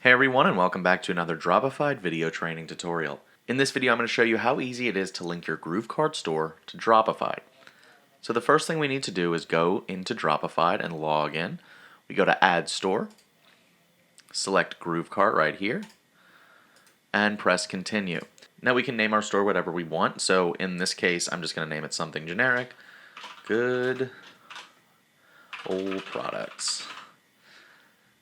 Hey everyone, and welcome back to another Dropified video training tutorial. In this video I'm going to show you how easy it is to link your GrooveKart store to Dropified. So the first thing we need to do is go into Dropified and log in. We go to Add Store, select GrooveKart right here, and press Continue. Now we can name our store whatever we want, so in this case I'm just going to name it something generic. Good old products.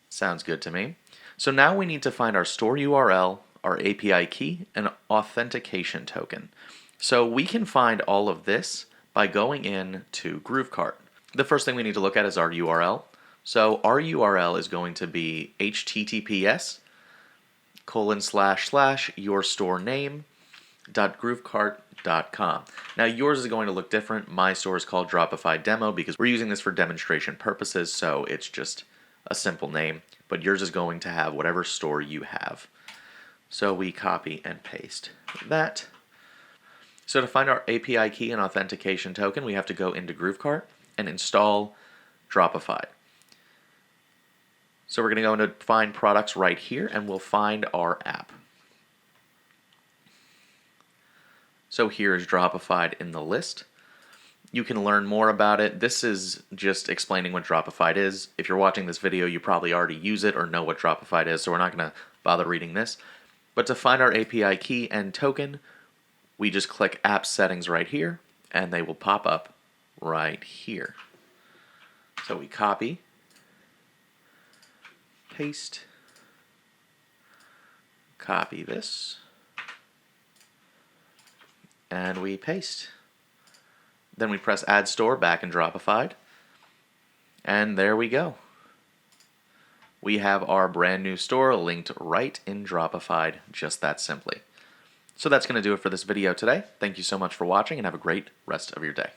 Sounds good to me. So now we need to find our store URL, our API key, and authentication token. So we can find all of this by going in to GrooveKart. The first thing we need to look at is our URL. So our URL is going to be https://yourstorename.groovekart.com. Now yours is going to look different. My store is called Dropified Demo because we're using this for demonstration purposes, so it's just a simple name, but yours is going to have whatever store you have. So we copy and paste that. So to find our API key and authentication token, we have to go into GrooveKart and install Dropified. So we're going to go into Find Products right here, and we'll find our app. So here is Dropified in the list. You can learn more about it. This is just explaining what Dropified is. If you're watching this video, you probably already use it or know what Dropified is, so we're not going to bother reading this. But to find our API key and token, we just click App Settings right here, and they will pop up right here. So we copy, paste, copy this, and we paste. Then we press Add Store back in Dropified, and there we go. We have our brand new store linked right in Dropified, just that simply. So that's going to do it for this video today. Thank you so much for watching, and have a great rest of your day.